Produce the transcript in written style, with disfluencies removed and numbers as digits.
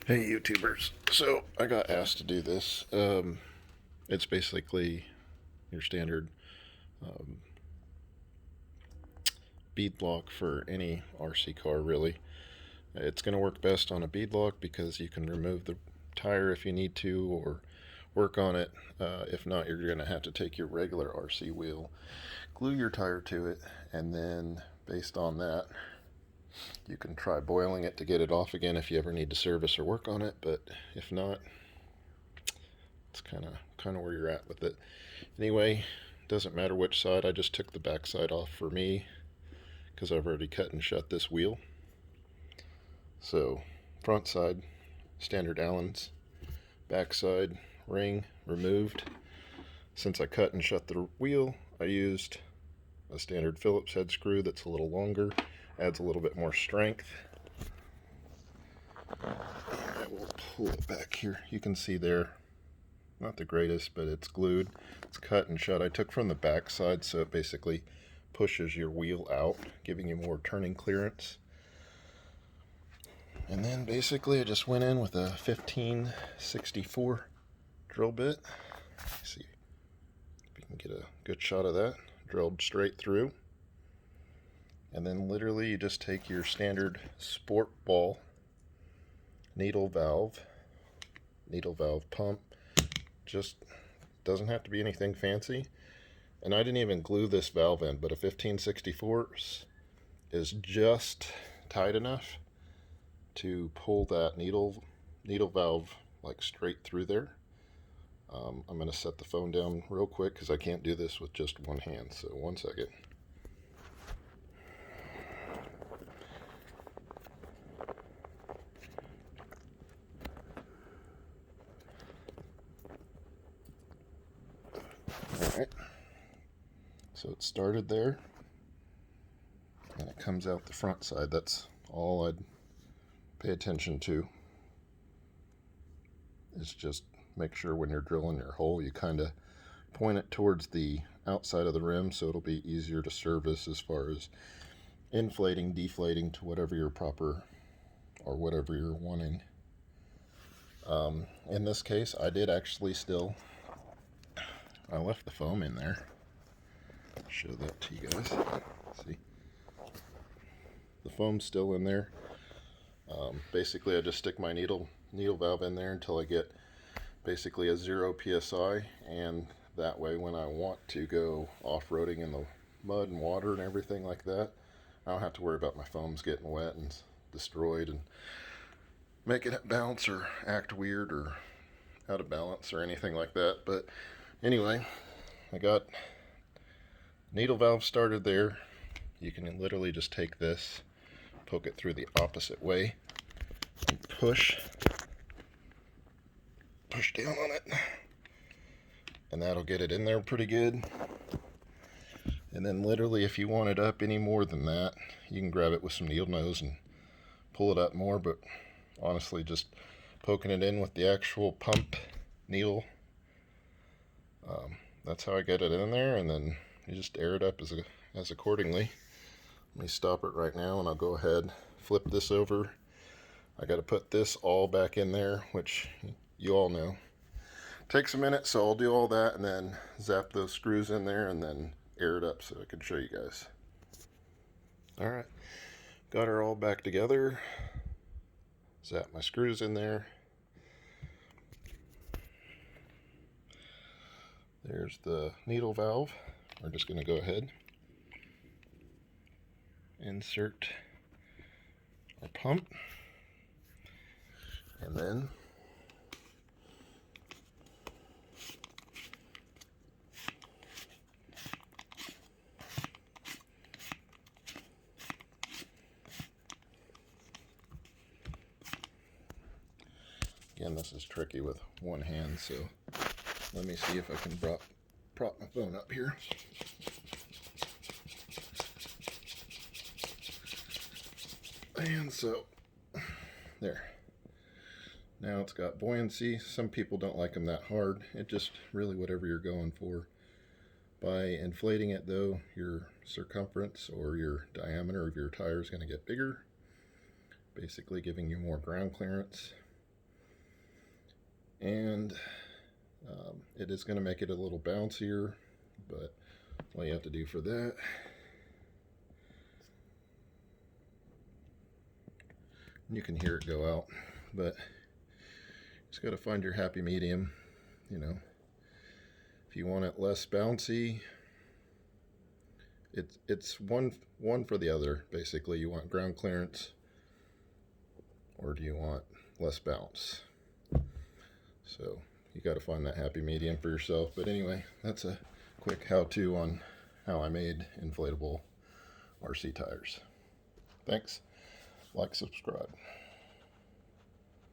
Hey YouTubers, so I got asked to do this. It's basically your standard um, bead lock for any RC car really. It's going to work best on a bead lock because you can remove the tire if you need to or work on it. If not, you're going to have to take your regular RC wheel, glue your tire to it, and then based on that you can try boiling it to get it off again if you ever need to service or work on it, but if not, it's kind of where you're at with it. Anyway, doesn't matter which side. I just took the back side off for me because I've already cut and shut this wheel. So front side, standard Allen's. Back side, ring removed. Since I cut and shut the wheel, I used a standard Phillips head screw that's a little longer, adds a little bit more strength. And I will pull it back here. You can see there, not the greatest, but it's glued. It's cut and shut. I took from the back side, so it basically pushes your wheel out, giving you more turning clearance. And then basically I just went in with a 1564 drill bit. Let's see if you can get a good shot of that. Drilled straight through. And then literally you just take your standard sport ball needle valve pump. Just doesn't have to be anything fancy. And I didn't even glue this valve in, but a 1564 is just tight enough to pull that needle valve like straight through there. I'm going to set the phone down real quick because I can't do this with just one hand, so 1 second. Alright, so it started there and it comes out the front side. That's all I'd pay attention to, is just make sure when you're drilling your hole you kind of point it towards the outside of the rim so it'll be easier to service as far as inflating, deflating to whatever your proper or whatever you're wanting. In this case I did actually I left the foam in there. I'll show that to you guys. See, the foam's still in there. Basically I just stick my needle valve in there until I get basically a 0 psi, and that way when I want to go off-roading in the mud and water and everything like that, I don't have to worry about my foams getting wet and destroyed and making it bounce or act weird or out of balance or anything like that. But anyway, I got needle valve started there. You can literally just take this, poke it through the opposite way, and push down on it, and that'll get it in there pretty good. And then literally if you want it up any more than that, you can grab it with some needle nose and pull it up more, but honestly just poking it in with the actual pump needle, that's how I get it in there, and then you just air it up as accordingly. Let me stop it right now and I'll go ahead, flip this over. I got to put this all back in there, which you all know takes a minute, so I'll do all that and then zap those screws in there and then air it up so I can show you guys. Alright, got her all back together. Zap my screws in there. There's the needle valve. We're just going to go ahead, insert our pump, and then again, this is tricky with one hand, so let me see if I can prop my phone up here. And so, there. Now it's got buoyancy. Some people don't like them that hard. It just really whatever you're going for. By inflating it though, your circumference or your diameter of your tire is going to get bigger, basically giving you more ground clearance. and it is going to make it a little bouncier, but all you have to do for that, you can hear it go out, but just got to find your happy medium. You know, if you want it less bouncy, it's one for the other. Basically, you want ground clearance, or do you want less bounce? So you got to find that happy medium for yourself. But anyway, that's a quick how-to on how I made inflatable RC tires. Thanks. Like, subscribe.